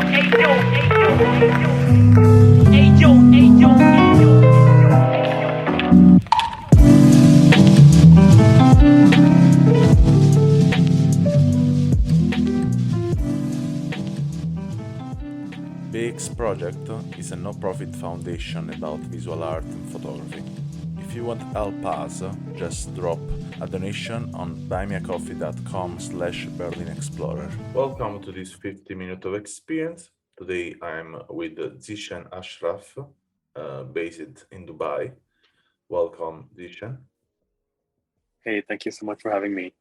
BEEX project is a no-profit foundation about visual art and photography. If you want to help us, just drop a donation on buymeacoffee.com/BerlinExplorer. Welcome to this 50 minutes of experience. Today I'm with Zeashan Ashraf, based in Dubai. Welcome, Zeashan. Hey, thank you so much for having me.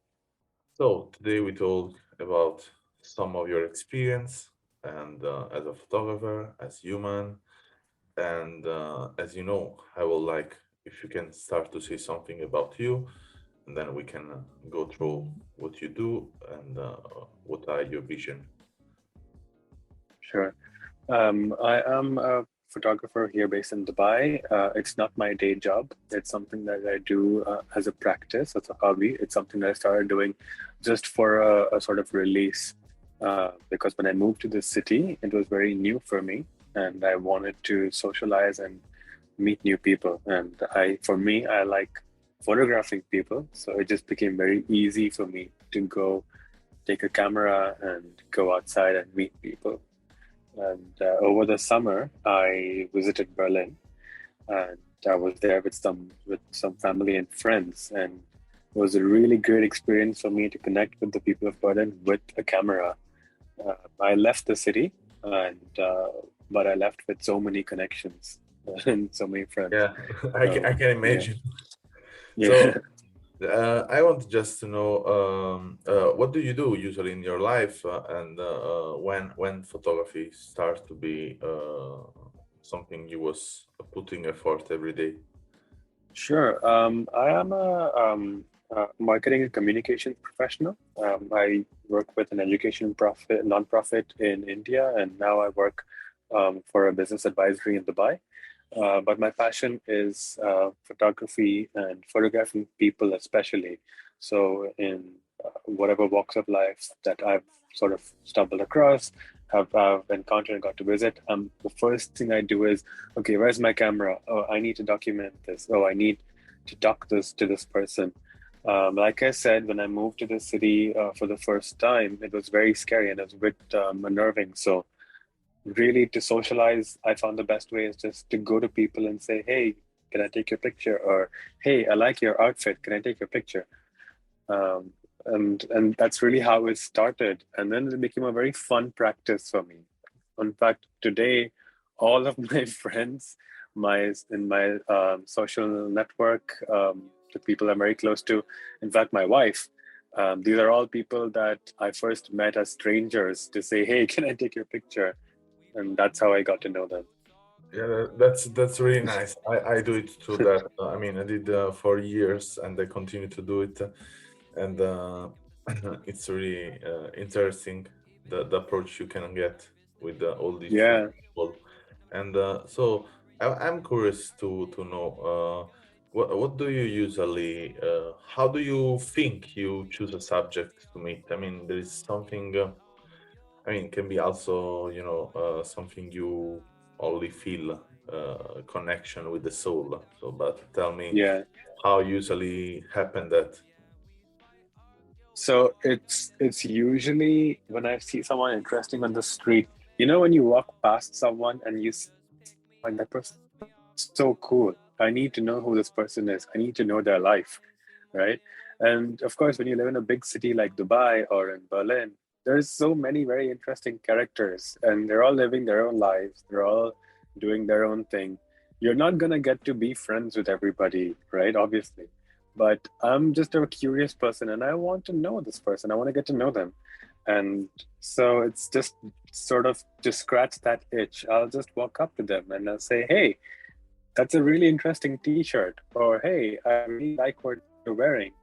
So today we talk about some of your experience and as a photographer, as human, and as you know, I will like if you can start to say something about you, and then we can go through what you do and what are your vision. Sure. I am a photographer here based in Dubai. It's not my day job. It's something that I do as a practice, as a hobby. It's something that I started doing just for a sort of release. Because when I moved to this city, it was very new for me, and I wanted to socialize and meet new people. And for me, I like photographing people, so it just became very easy for me to go take a camera and go outside and meet people. And over the summer, I visited Berlin, and I was there with some family and friends, and it was a really great experience for me to connect with the people of Berlin with a camera. I left the city, and but I left with so many connections and so many friends. Yeah, I can imagine. Yeah. So I want just to know what do you do usually in your life, and when photography starts to be something you was putting effort every day. Sure. I am a marketing and communications professional. I work with an education nonprofit in India, and now I work for a business advisory in Dubai. But my passion is photography and photographing people, especially. So, in whatever walks of life that I've sort of stumbled across, have encountered and got to visit, the first thing I do is, okay, where's my camera? Oh, I need to document this. Oh, I need to talk this to this person. Like I said, when I moved to the city for the first time, it was very scary and it was a bit unnerving. So, really, to socialize, I found the best way is just to go to people and say, hey, can I take your picture? Or, hey, I like your outfit. Can I take your picture? Um, and that's really how it started. And then it became a very fun practice for me. In fact, today, all of my friends, in my social network, the people I'm very close to, in fact, my wife, these are all people that I first met as strangers to say, hey, can I take your picture? And that's how I got to know them. Yeah, that's really nice. I do it too. That I mean, I did for years, and I continue to do it, and it's really interesting the approach you can get with all these Yeah. people. And so I'm curious to know what do you usually how do you think you choose a subject to meet? I mean, there is something. I mean, can be also, you know, something you only feel connection with the soul. So, but tell me Yeah. how usually happen that. So it's usually when I see someone interesting on the street, when you walk past someone and you see like that person so cool. I need to know who this person is. I need to know their life, right? And of course, when you live in a big city like Dubai or in Berlin, there's so many very interesting characters, and they're all living their own lives. They're all doing their own thing. You're not gonna get to be friends with everybody, right? Obviously. But I'm just a curious person and I want to know this person. I want to get to know them. And so it's just sort of to scratch that itch. I'll just walk up to them and I'll say, hey, that's a really interesting t-shirt. Or, hey, I really like what you're wearing.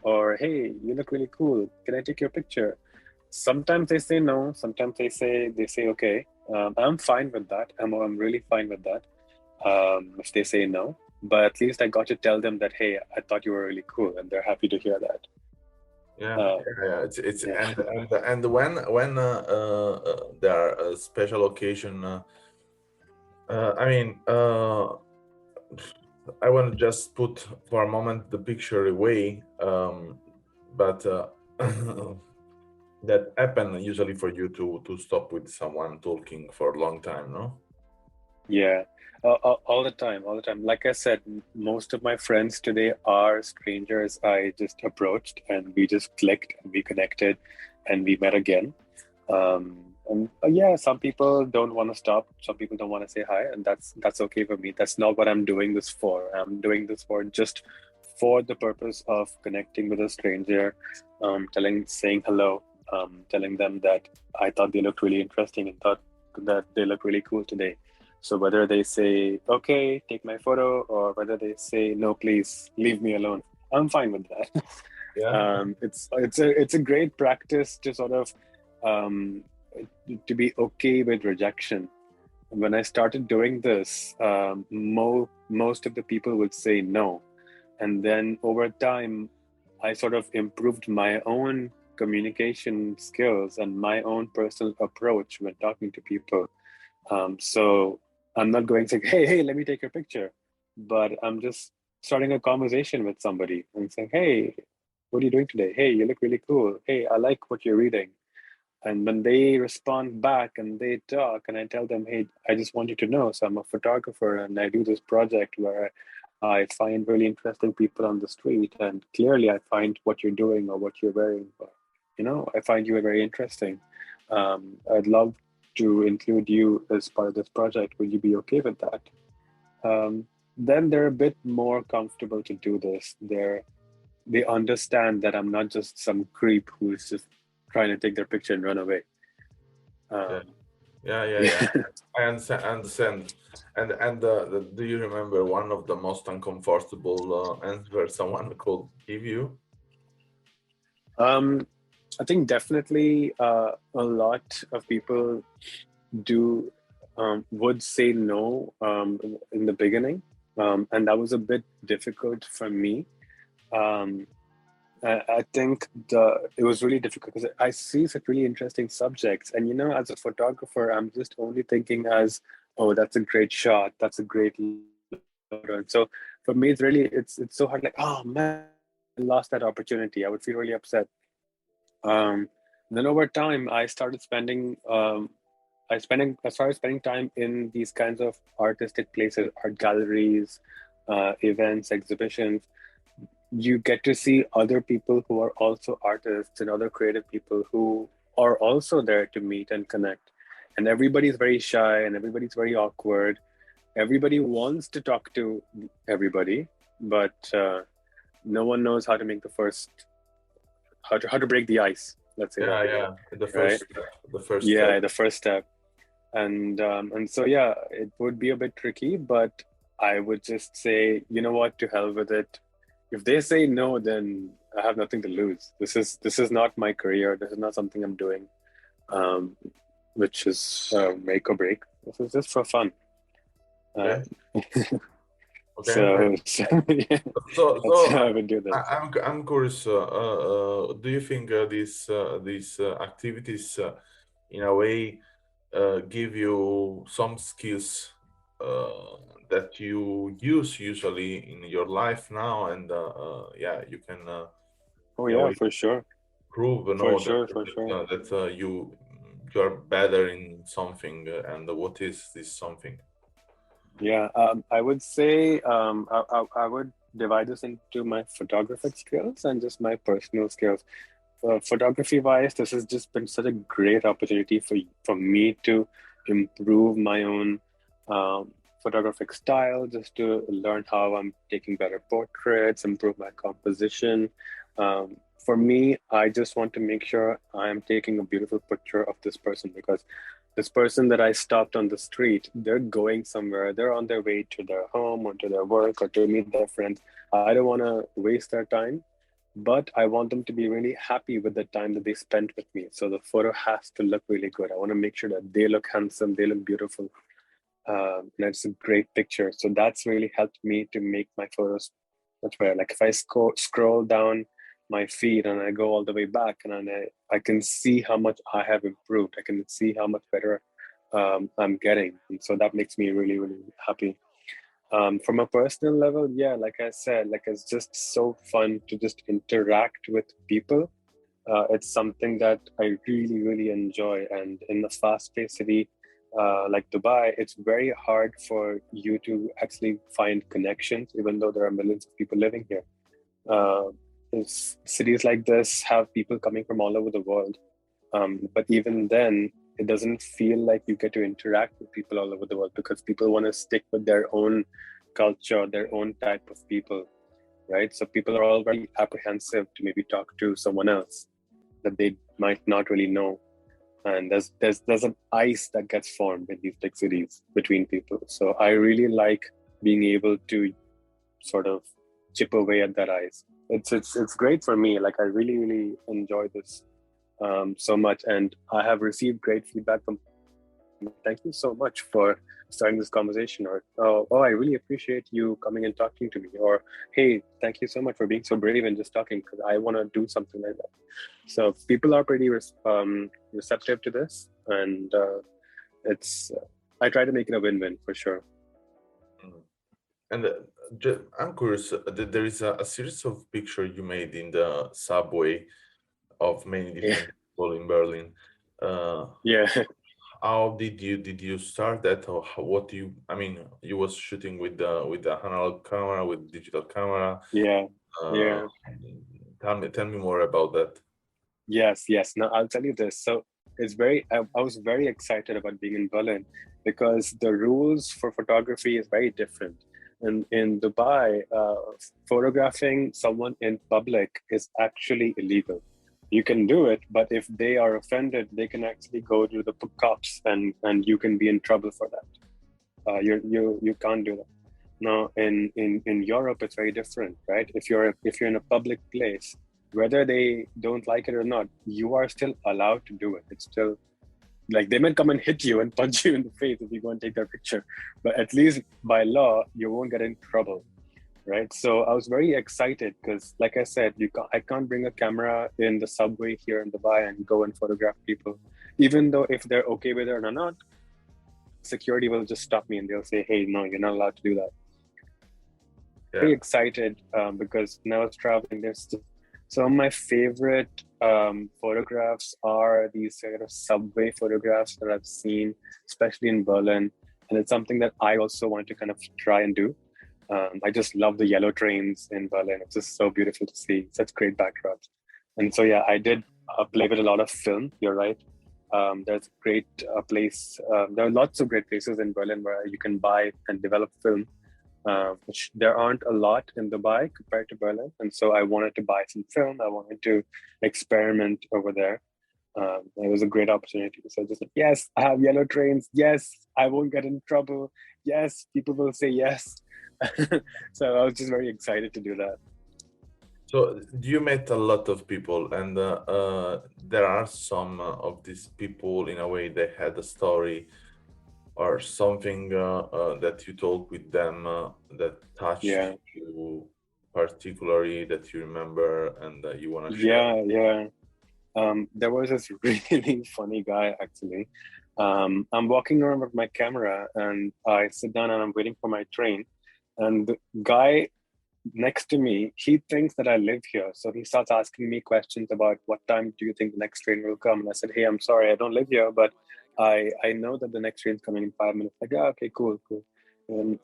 Or, hey, you look really cool. Can I take your picture? Sometimes they say no. Sometimes they say okay. I'm fine with that. I'm really fine with that. If they say no, but at least I got to tell them that, hey, I thought you were really cool, and they're happy to hear that. Yeah, Uh, yeah. It's yeah, and when there are a special occasion. I mean, I want to just put for a moment the picture away, but that happen usually for you to stop with someone talking for a long time, no? yeah. All the time, all the time. Like I said, most of my friends today are strangers I just approached and we just clicked and we connected and we met again. And yeah, some people don't want to stop. Some people don't want to say hi, and that's okay for me. That's not what I'm doing this for. I'm doing this for just for the purpose of connecting with a stranger, saying hello, telling them that I thought they looked really interesting and thought that they look really cool today. So whether they say, okay, take my photo, or whether they say, no, please leave me alone, I'm fine with that. Yeah, It's a great practice to sort of um, to be okay with rejection. When I started doing this, most of the people would say no, and then over time, I sort of improved my own communication skills and my own personal approach when talking to people. So I'm not going to, hey, let me take your picture, but I'm just starting a conversation with somebody and saying, hey, what are you doing today? Hey, you look really cool. Hey, I like what you're reading. And when they respond back and they talk, and I tell them, hey, I just want you to know, so I'm a photographer and I do this project where I find really interesting people on the street, and clearly I find what you're doing or what you're wearing, I find you very interesting. I'd love to include you as part of this project. Will you be okay with that? Then they're a bit more comfortable to do this. They understand that I'm not just some creep who's just trying to take their picture and run away. yeah, Um, yeah. I understand. Understand. And do you remember one of the most uncomfortable answers someone could give you? um, I think definitely a lot of people do would say no in the beginning, and that was a bit difficult for me. Um, I think it was really difficult because I see such really interesting subjects, and as a photographer, I'm just only thinking as, oh, that's a great shot, that's a great photo. And so for me, it's so hard. Like, oh man, I lost that opportunity. I would feel really upset. Um, then over time, I started spending time in these kinds of artistic places, art galleries, events, exhibitions. You get to see other people who are also artists and other creative people who are also there to meet and connect. And everybody's very shy and everybody's very awkward. Everybody wants to talk to everybody, but no one knows how to make how to break the ice. Let's say Yeah, that way, yeah. The right? first step. The first step. Yeah, the first step. And so yeah, it would be a bit tricky, but I would just say, you know what, to hell with it. If they say no, then I have nothing to lose. This is not my career. This is not something I'm doing, um, which is make or break. This is just for fun. Uh, Okay. Okay. Okay. so yeah, that's So how I would do I, this. I'm curious. Do you think these activities, in a way, give you some skills uh, that you use usually in your life now, and yeah, you can Oh in a yeah, way for sure, prove, for sure, for sure. you are better in something, and what is this something? Yeah, I would say I would divide this into my photographic skills and just my personal skills. Photography wise, this has just been such a great opportunity for me to improve my own photographic style, just to learn how I'm taking better portraits, improve my composition. For me, I just want to make sure I am taking a beautiful picture of this person, because this person that I stopped on the street, they're going somewhere. They're on their way to their home or to their work or to meet their friends. I don't want to waste their time, but I want them to be really happy with the time that they spent with me. So the photo has to look really good. I want to make sure that they look handsome, they look beautiful, and it's a great picture. So that's really helped me to make my photos much better. Like if I scroll down my feed and I go all the way back, and I can see how much I have improved. I can see how much better I'm getting. And so that makes me really, really happy. From a personal level, yeah, like I said, like it's just so fun to just interact with people. It's something that I really, really enjoy. And in a fast-paced city like Dubai, it's very hard for you to actually find connections, even though there are millions of people living here. Uh, Cities like this have people coming from all over the world. But even then, it doesn't feel like you get to interact with people all over the world because people want to stick with their own culture, their own type of people, right? So people are all very apprehensive to maybe talk to someone else that they might not really know. And there's an ice that gets formed in these big cities between people. So I really like being able to sort of chip away at that ice. It's great for me. Like I really, really enjoy this so much, and I have received great feedback from. Thank you so much for starting this conversation. Or oh, I really appreciate you coming and talking to me. Or hey, thank you so much for being so brave and just talking because I want to do something like that. So people are pretty receptive to this, and it's. I try to make it a win-win for sure. Mm. And I'm curious, there is a series of pictures you made in the subway of many Yeah, different people in Berlin. Uh, yeah, how did you start that, or what do you? I mean, you was shooting with the analog camera, with digital camera. yeah, Uh, yeah. tell me more about that. Yes, yes. Now I'll tell you this. So it's very. I was very excited about being in Berlin because the rules for photography is very different. And in Dubai, photographing someone in public is actually illegal. You can do it, but if they are offended, they can actually go to the cops, and you can be in trouble for that. You can't do that. Now, in Europe, it's very different, right? If you're in a public place, whether they don't like it or not, you are still allowed to do it. It's still like they might come and hit you and punch you in the face if you go and take their picture, but at least by law, you won't get in trouble, right? So I was very excited because, like I said, I can't bring a camera in the subway here in Dubai and go and photograph people, even though if they're okay with it or not, security will just stop me and they'll say, "Hey, no, you're not allowed to do that." Yeah. Very excited because when I was traveling, there's some of my favorite photographs are these sort of subway photographs that I've seen, especially in Berlin. And it's something that I also want to kind of try and do. I just love the yellow trains in Berlin. It's just so beautiful to see, such great backdrops. And so, yeah, I did play with a lot of film. You're right. There's a great place. There are lots of great places in Berlin where you can buy and develop film, which there aren't a lot in Dubai compared to Berlin. And so I wanted to buy some film. I wanted to experiment over there. It was a great opportunity. So just like, yes, I have yellow trains. Yes, I won't get in trouble. Yes, people will say yes. So I was just very excited to do that. So you met a lot of people, and there are some of these people, in a way, they had a story or something that you talk with them that touched Yeah, you particularly, that you remember and that you want to share. yeah, yeah. There was this really funny guy actually. I'm walking around with my camera and I sit down and I'm waiting for my train. And the guy next to me, he thinks that I live here. So he starts asking me questions about what time do you think the next train will come? And I said, hey, I'm sorry, I don't live here, but I know that the next train's coming in 5 minutes. Like, yeah, okay, cool, cool.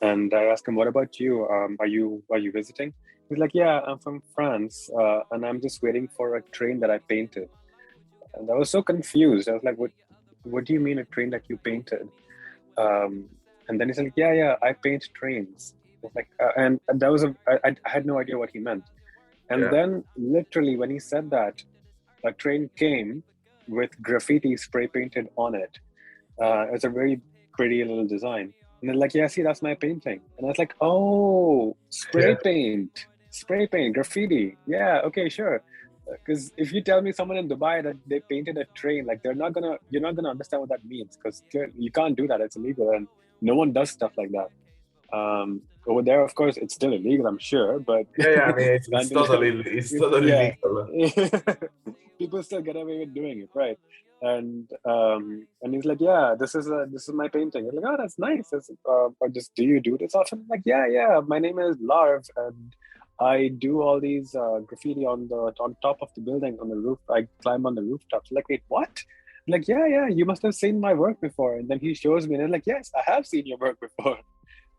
And I asked him, what about you? Are you visiting? He's like, yeah, I'm from France, and I'm just waiting for a train that I painted. And I was so confused. I was like, what do you mean a train that you painted? Um, and then he's like, yeah, yeah, I paint trains. I was like, and that was I had no idea what he meant. And Yeah, then literally when he said that, a train came with graffiti spray painted on it. It's a very pretty little design. And they're like, yeah, see, that's my painting. And I was like, oh, yeah, spray paint, graffiti. Yeah, okay, sure. Because if you tell me someone in Dubai that they painted a train, like you're not gonna understand what that means because you can't do that. It's illegal, and no one does stuff like that. Over there, of course, it's still illegal, I'm sure, but Yeah. I mean, it's randomly, totally yeah, legal. people still get away with doing it, right? And he's like, yeah, this is my painting. I'm like, oh, that's nice. Or just, do you do this often? I'm like, yeah, my name is Larv, and I do all these graffiti on top of the building, on the roof. I climb on the rooftops. Like, wait, what? I'm like, yeah, you must have seen my work before. And then he shows me, and I'm like, yes, I have seen your work before.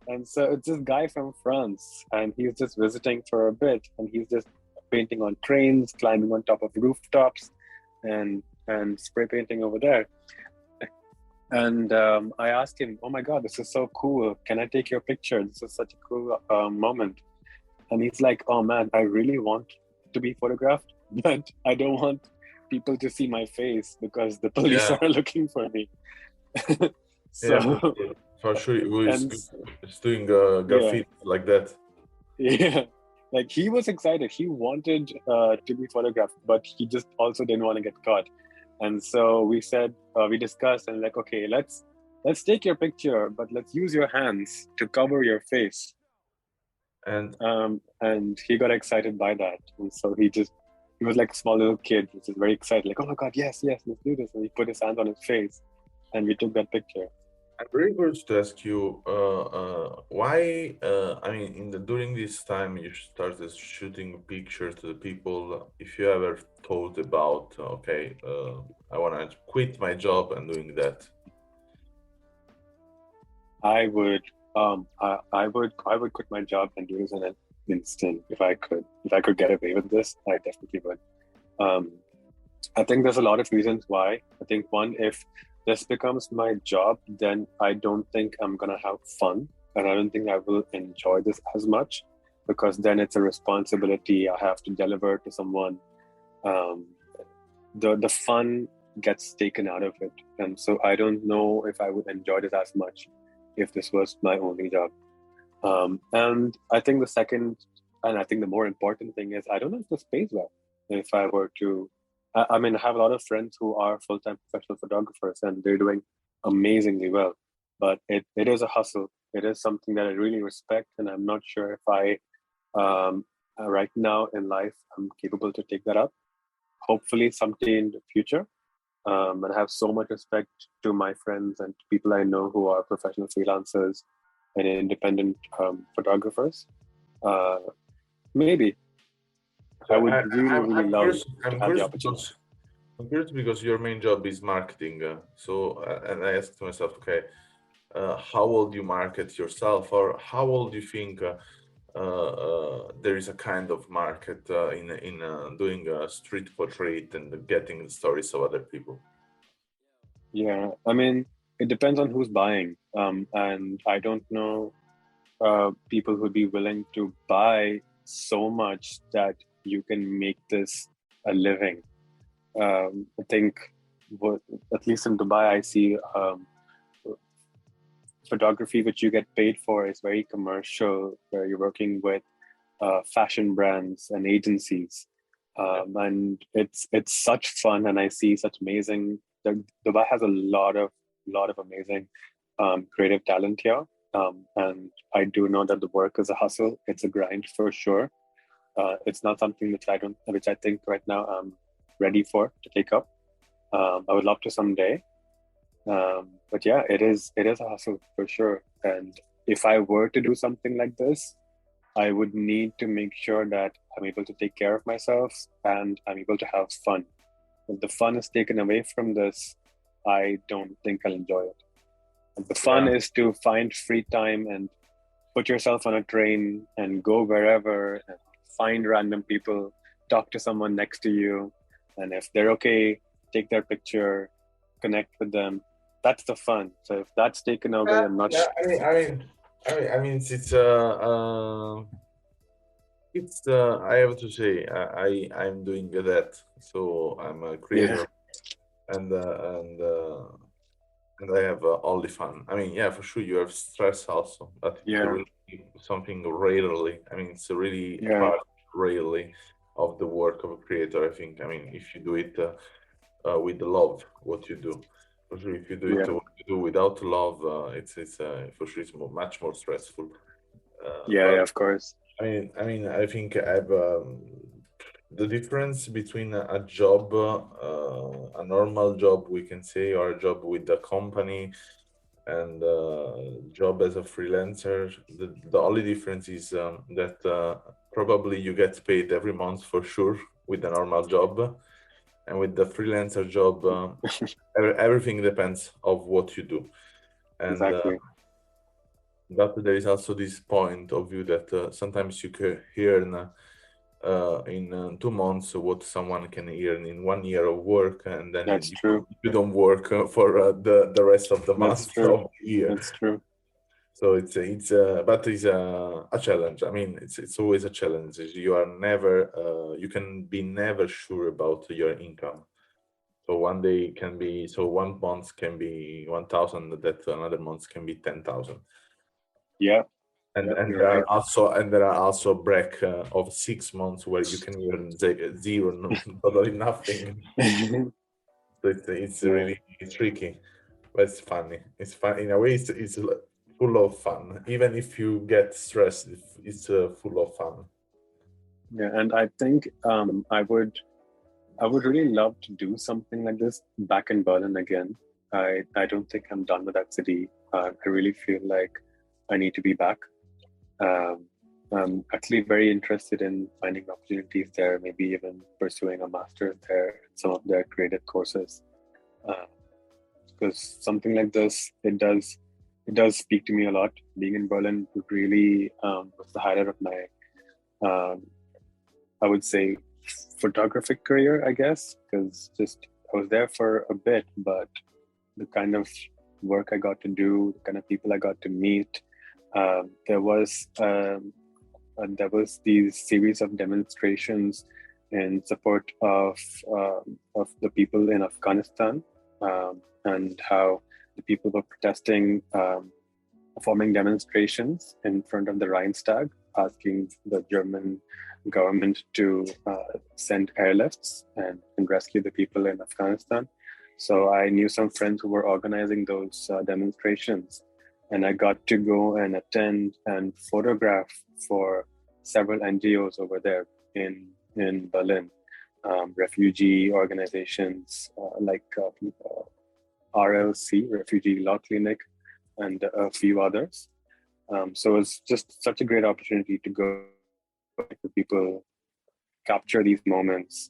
And so it's this guy from France, and he's just visiting for a bit, and he's just painting on cranes, climbing on top of rooftops, and spray painting over there. And I asked him, "Oh my God, this is so cool! Can I take your picture? This is such a cool moment." And he's like, "Oh man, I really want to be photographed, but I don't want people to see my face because the police Yeah, are looking for me." yeah, So, for sure. Who and is doing yeah, graffiti like that? yeah, like he was excited. He wanted to be photographed, but he just also didn't want to get caught. And so we said, we discussed, and like, okay, let's take your picture, but let's use your hands to cover your face. And And he got excited by that, and so he was like a small little kid, which is very excited, like, oh my God, yes, let's do this. And he put his hand on his face, and we took that picture. I'm really curious to ask you, why? I mean, during this time you started shooting pictures to the people. If you ever thought about, okay, I want to quit my job and doing that. I would quit my job and do this in an instant if I could. If I could get away with this, I definitely would. Um, I think there's a lot of reasons why. I think one, if this becomes my job, then I don't think I'm gonna have fun, and I don't think I will enjoy this as much, because then it's a responsibility I have to deliver to someone. Um, the fun gets taken out of it, and so I don't know if I would enjoy this as much if this was my only job. And I think the second, and I think the more important thing is, I don't know if this pays well. If I were to, I mean, I have a lot of friends who are full-time professional photographers, and they're doing amazingly well. But it is a hustle. It is something that I really respect, and I'm not sure if right now in life, I'm capable to take that up. Hopefully, someday in the future. And I have so much respect to my friends and people I know who are professional freelancers and independent photographers. Uh, Maybe So I would really, really I'm love curious. to have the opportunity. I'm curious because your main job is marketing. And I asked myself, okay, how will you market yourself, or how will you think there is a kind of market in doing a street portrait and getting the stories of other people? Yeah, I mean, it depends on who's buying. And I don't know people who'd be willing to buy so much that you can make this a living. I think, what, at least in Dubai, I see photography which you get paid for is very commercial, where you're working with fashion brands and agencies, Yeah. and it's such fun. And I see such amazing. Dubai has a lot of amazing creative talent here, and I do know that the work is a hustle. It's a grind for sure. It's not something which I think right now I'm ready for to take up. I would love to someday, but yeah, it is a hustle for sure. And if I were to do something like this, I would need to make sure that I'm able to take care of myself and I'm able to have fun. If the fun is taken away from this, I don't think I'll enjoy it. And the fun Yeah. is to find free time and put yourself on a train and go wherever and find random people, talk to someone next to you, and if they're okay, take their picture, connect with them. That's the fun. So if that's taken away, Yeah, I'm not yeah. sure. It's I have to say I'm doing that. So I'm a Yeah, creator, and I have all the fun. I mean, yeah, for sure you have stress also, but it's yeah, really something rarely. I mean, it's a really a yeah, part rarely of the work of a creator. I think. I mean, if you do it with the love, what you do. For sure, if you do it Yeah, what you do without love, it's for sure it's much more stressful. yeah, But yeah, of course. I think I've the difference between a job, a normal job, we can say, or a job with the company, and job as a freelancer. The only difference is that probably you get paid every month for sure with a normal job, and with the freelancer job, everything depends of what you do, and Exactly. but there is also this point of view that sometimes you can earn in 2 months what someone can earn in 1 year of work, and then That's true. you don't work for the rest of the That's months true. of the year. That's true. So but it's a challenge. I mean, it's always a challenge. You are never you can be never sure about your income. So one day can be, so 1 month can be 1,000, that another month can be 10,000. Yeah, And yeah, and you're there are right. also and there are also break of 6 months where you can earn zero, no, totally nothing. So it's Yeah, really tricky, but it's funny. It's fun in a way. It's full of fun. Even if you get stressed, it's full of fun. yeah, and I think I would really love to do something like this back in Berlin again. I don't think I'm done with that city. I really feel like I need to be back. Um, I'm actually very interested in finding opportunities there, maybe even pursuing a master's there, some of their creative courses. Uh, because something like this, it does speak to me a lot. Being in Berlin really was the highlight of my, um, I would say, photographic career, I guess, because just I was there for a bit, but the kind of work I got to do, the kind of people I got to meet, um, there was um, there was these series of demonstrations in support of the people in Afghanistan, and how the people were protesting, performing demonstrations in front of the Reichstag, asking the German government to send airlifts and rescue the people in Afghanistan. So I knew some friends who were organizing those demonstrations, and I got to go and attend and photograph for several NGOs over there in Berlin, refugee organizations RLC, Refugee Law Clinic, and a few others. So it's just such a great opportunity to go to people, capture these moments.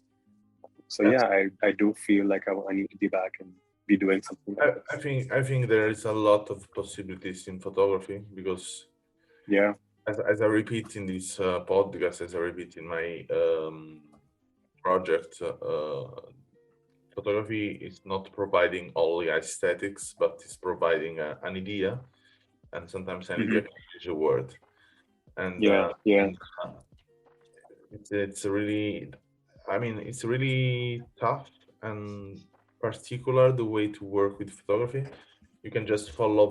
So Yes, yeah, I do feel like I need to be back and be doing something like this. I think there is a lot of possibilities in photography because Yeah. as I repeat in this podcast, as I repeat in my project, photography is not providing only aesthetics, but it's providing an idea, and sometimes an idea Hmm. can change a word. And Yeah. Yeah. it's really, I mean, it's really tough and particular the way to work with photography. You can just follow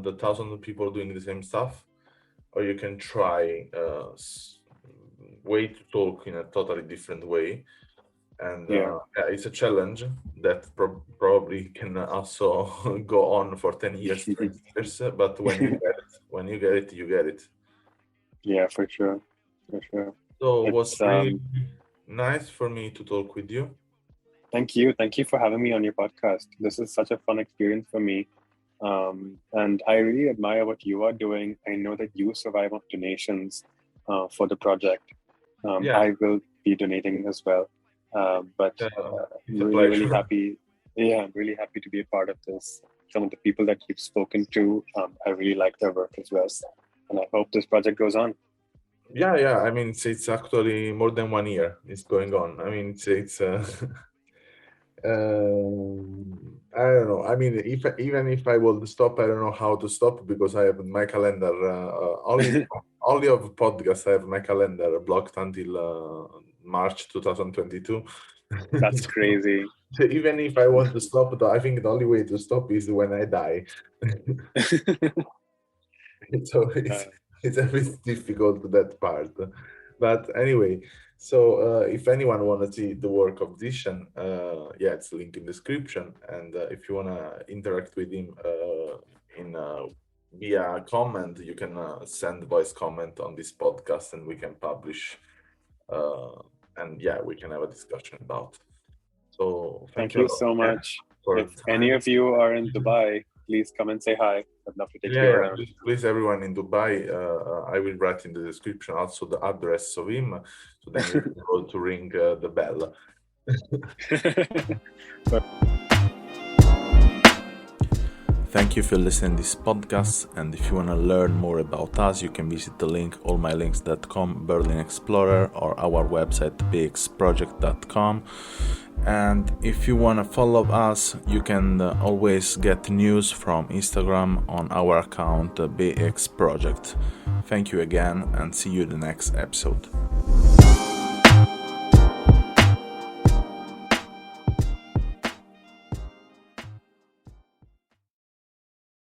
the thousand of people doing the same stuff, or you can try way to talk in a totally different way. And Yeah. yeah, it's a challenge that probably can also go on for 10 years, 20 years. But when you get it, you get it. Yeah. For sure. For sure. So it was It's really nice for me to talk with you. Thank you. Thank you for having me on your podcast. This is such a fun experience for me. And I really admire what you are doing. I know that you survive on donations for the project. Yeah, I will be donating as well. But it's a really, really pleasure. happy. Yeah, I'm really happy to be a part of this. Some of the people that you've spoken to, I really like their work as well. And I hope this project goes on. Yeah, yeah. I mean, it's actually more than 1 year. It's going on. I mean, it's I don't know. I mean, if even if I will stop, I don't know how to stop because I have my calendar only of podcasts. I have my calendar blocked until March 2022. That's So, crazy. so even if I want to stop, I think the only way to stop is when I die. So Uh, it's a bit difficult that part. But anyway, so if anyone want to see the work of Zeashan, yeah, it's linked in description. And if you want to interact with him in via comment, you can send voice comment on this podcast, and we can publish. Uh, and yeah, we can have a discussion about. So thank Thank you a you lot so again much. for If the any time. of you are in Dubai, please come and say hi. I'd love to take Yeah, you yeah. around. Please, everyone in Dubai, I will write in the description also the address of him, so then you can go to ring the bell. Thank you for listening to this podcast, and if you want to learn more about us, you can visit the link allmylinks.com, Berlin Explorer, or our website bexproject.com. And if you want to follow us, you can always get news from Instagram on our account BEEX Project. Thank you again, and see you in the next episode.